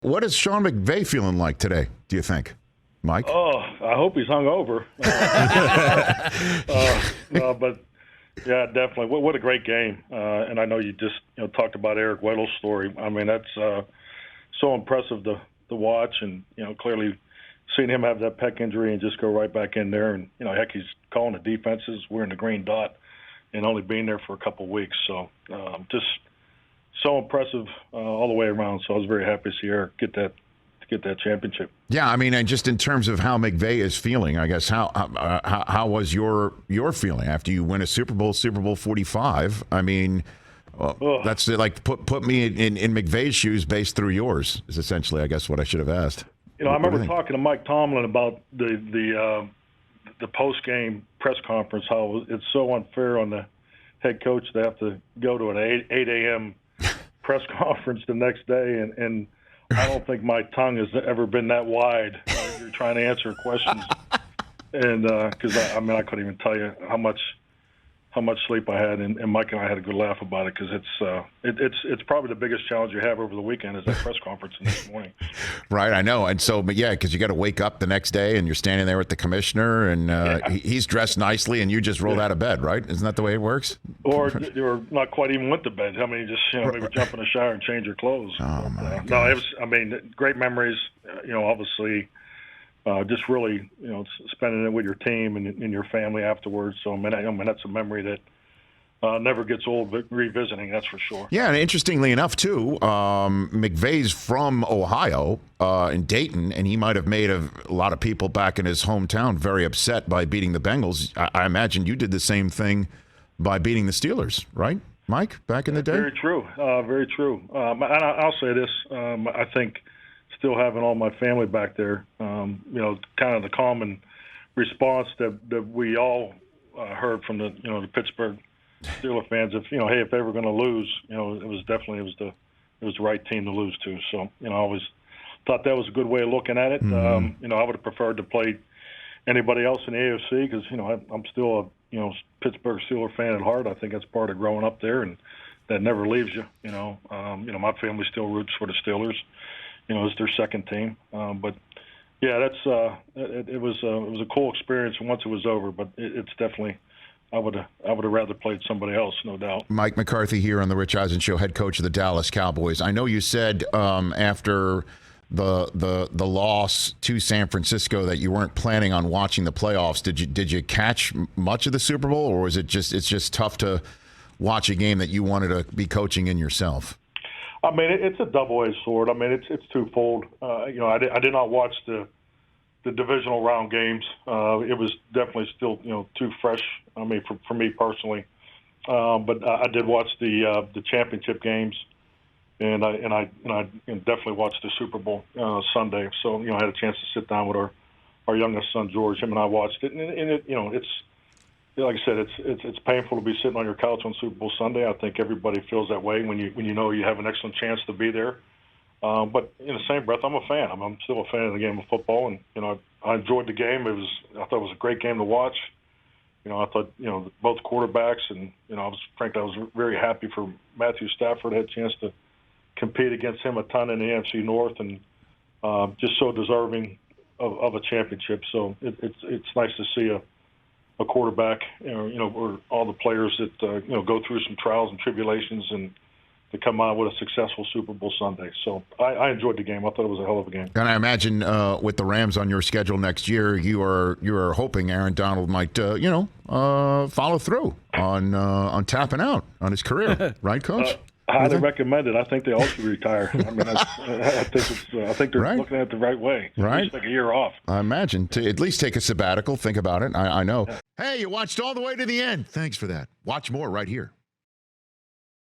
What is Sean McVay feeling like today, do you think, Mike? Oh, I hope he's hungover. But yeah, definitely. What a great game. And I know you just talked about Eric Weddle's story. I mean, that's so impressive to watch, and clearly seeing him have that pec injury and just go right back in there, and heck, he's calling the defenses. We're in the green dot, and only being there for a couple of weeks. So just so impressive all the way around. So I was very happy to see Eric get that championship. Yeah, I mean, and just in terms of how McVay is feeling, I guess how was your feeling after you win a Super Bowl 45? I mean, that's like put me in McVay's shoes based through yours is essentially, I guess, what I should have asked. I remember talking to Mike Tomlin about the post game press conference, how it's so unfair on the head coach to have to go to an 8 a.m. press conference the next day, and I don't think my tongue has ever been that wide. You're trying to answer questions, and because I couldn't even tell you how much sleep I had, and Mike and I had a good laugh about it because it's probably the biggest challenge you have over the weekend is that press conference the next morning. Right, I know, and so, but yeah, because you got to wake up the next day and you're standing there with the commissioner, and he's dressed nicely, and you just rolled out of bed, right? Isn't that the way it works? Or not quite even went to bed. I mean, just maybe jump in the shower and change your clothes. Oh my God. No, it was. I mean, great memories. Obviously. Just really, spending it with your team and your family afterwards. So, I mean, that's a memory that never gets old revisiting, that's for sure. Yeah, and interestingly enough, too, McVay's from Ohio in Dayton, and he might have made a lot of people back in his hometown very upset by beating the Bengals. I imagine you did the same thing by beating the Steelers, right, Mike, back in the day? Very true. Very true. And I'll say this. I think still having all my family back there, kind of the common response that we all heard from the Pittsburgh Steelers fans. If if they were going to lose, it was the right team to lose to. So I always thought that was a good way of looking at it. Mm-hmm. I would have preferred to play anybody else in the AFC because I'm still a Pittsburgh Steelers fan at heart. I think that's part of growing up there, and that never leaves you. My family still roots for the Steelers. It's their second team. But yeah, it was a cool experience once it was over. But it's definitely, I would have rather played somebody else, no doubt. Mike McCarthy here on the Rich Eisen Show, head coach of the Dallas Cowboys. I know you said after the loss to San Francisco that you weren't planning on watching the playoffs. Did you catch much of the Super Bowl, or is it's just tough to watch a game that you wanted to be coaching in yourself? I mean, it's a double-edged sword. I mean, it's twofold. I did not watch the divisional round games. It was definitely still too fresh. I mean, for me personally. But I did watch the championship games, and I definitely watched the Super Bowl Sunday. So I had a chance to sit down with our youngest son George. Him and I watched it, and it's. Like I said, it's painful to be sitting on your couch on Super Bowl Sunday. I think everybody feels that way when you know you have an excellent chance to be there. But in the same breath, I'm a fan. I'm still a fan of the game of football, and I enjoyed the game. I thought it was a great game to watch. I thought both quarterbacks, and I was very happy for Matthew Stafford. I had a chance to compete against him a ton in the AFC North, and just so deserving of a championship. So it's nice to see a quarterback, or all the players that go through some trials and tribulations and to come out with a successful Super Bowl Sunday. So I enjoyed the game. I thought it was a hell of a game. And I imagine with the Rams on your schedule next year, you are hoping Aaron Donald might follow through on tapping out on his career, right, Coach? Highly recommended. I think they all should retire. I mean, I think they're looking at it the right way. Right. Just take a year off. I imagine. To at least take a sabbatical. Think about it. I know. Yeah. Hey, you watched all the way to the end. Thanks for that. Watch more right here.